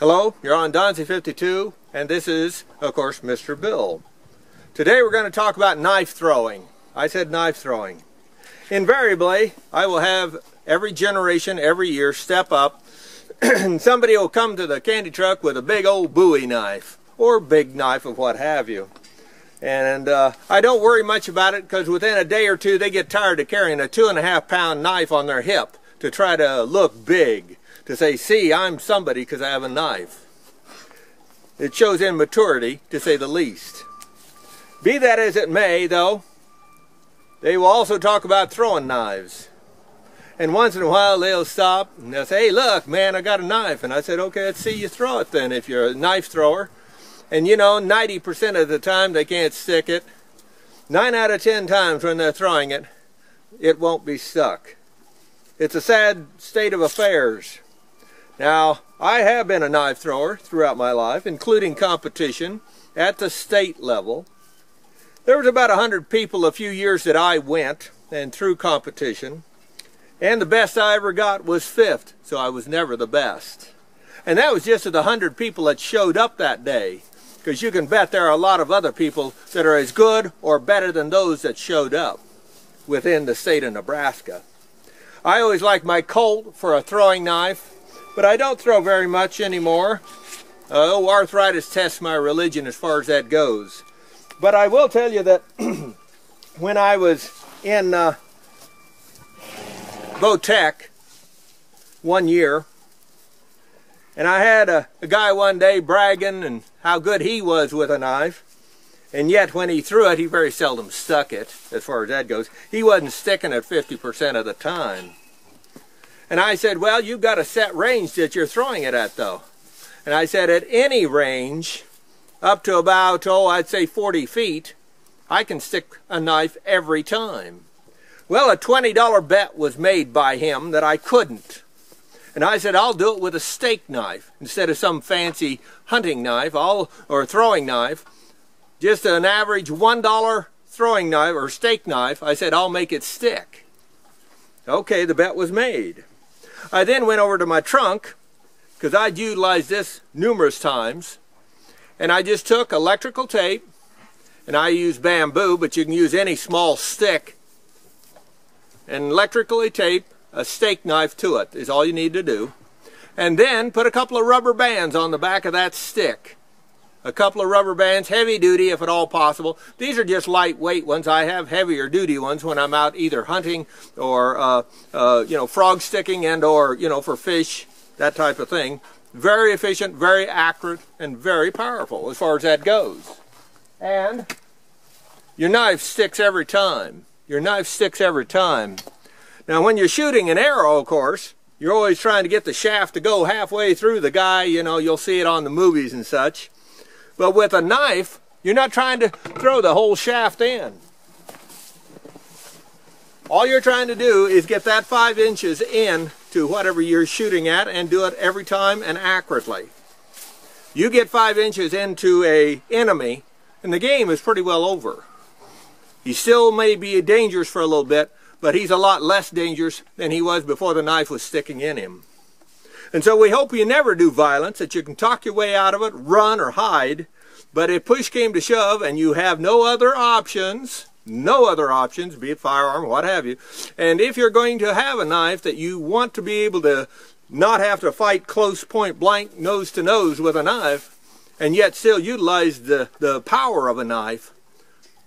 Hello, you're on Donzie 52, and this is, of course, Mr. Bill. Today we're going to talk about knife throwing. I said knife throwing. Invariably, I will have every generation, every year, step up, and somebody will come to the candy truck with a big old Bowie knife, or big knife of what have you. And I don't worry much about it, because within a day or two they get tired of carrying a 2.5-pound knife on their hip to try to look big. To say, see, I'm somebody because I have a knife. It shows immaturity, to say the least. Be that as it may, though, they will also talk about throwing knives. And once in a while they'll stop and they'll say, hey, look, man, I got a knife. And I said, okay, let's see you throw it then if you're a knife thrower. And you know, 90% of the time they can't stick it. 9 out of 10 times when they're throwing it, it won't be stuck. It's a sad state of affairs. Now, I have been a knife thrower throughout my life, including competition at the state level. There was about 100 people a few years that I went and threw competition, and the best I ever got was 5th, so I was never the best. And that was just of the 100 people that showed up that day, because you can bet there are a lot of other people that are as good or better than those that showed up within the state of Nebraska. I always liked my Colt for a throwing knife, but I don't throw very much anymore. Arthritis tests my religion as far as that goes. But I will tell you that when I was in Votech one year, and I had a guy one day bragging and how good he was with a knife, and yet when he threw it, he very seldom stuck it, as far as that goes. He wasn't sticking it 50% of the time. And I said, well, you've got a set range that you're throwing it at, though. And I said, at any range, up to about, I'd say 40 feet, I can stick a knife every time. Well, a $20 bet was made by him that I couldn't. And I said, I'll do it with a steak knife instead of some fancy hunting knife or throwing knife. Just an average $1 throwing knife or steak knife. I said, I'll make it stick. Okay, the bet was made. I then went over to my trunk, because I'd utilized this numerous times, and I just took electrical tape, and I use bamboo, but you can use any small stick, and electrically tape a steak knife to it is all you need to do. And then put a couple of rubber bands on the back of that stick. A couple of rubber bands, heavy duty if at all possible. These are just lightweight ones. I have heavier duty ones when I'm out either hunting or frog sticking and or for fish, that type of thing. Very efficient, very accurate, and very powerful as far as that goes. And your knife sticks every time. Your knife sticks every time. Now when you're shooting an arrow, of course, you're always trying to get the shaft to go halfway through the guy. You'll see it on the movies and such. But with a knife, you're not trying to throw the whole shaft in. All you're trying to do is get that 5 inches in to whatever you're shooting at and do it every time and accurately. You get 5 inches into an enemy and the game is pretty well over. He still may be dangerous for a little bit, but he's a lot less dangerous than he was before the knife was sticking in him. And so we hope you never do violence, that you can talk your way out of it, run or hide. But if push came to shove and you have no other options, be it firearm, what have you, and if you're going to have a knife that you want to be able to not have to fight close point blank, nose to nose with a knife, and yet still utilize the power of a knife,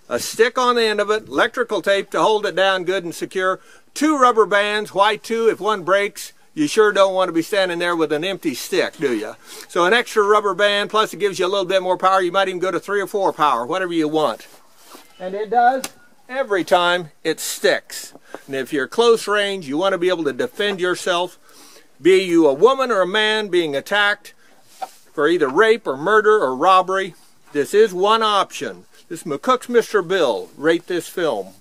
a stick on the end of it, electrical tape to hold it down good and secure, 2 rubber bands, why 2? If one breaks, you sure don't want to be standing there with an empty stick, do you? So an extra rubber band, plus it gives you a little bit more power. You might even go to 3 or 4 power, whatever you want. And it does every time it sticks. And if you're close range, you want to be able to defend yourself. Be you a woman or a man being attacked for either rape or murder or robbery, this is one option. This is McCook's Mr. Bill. Rate this film.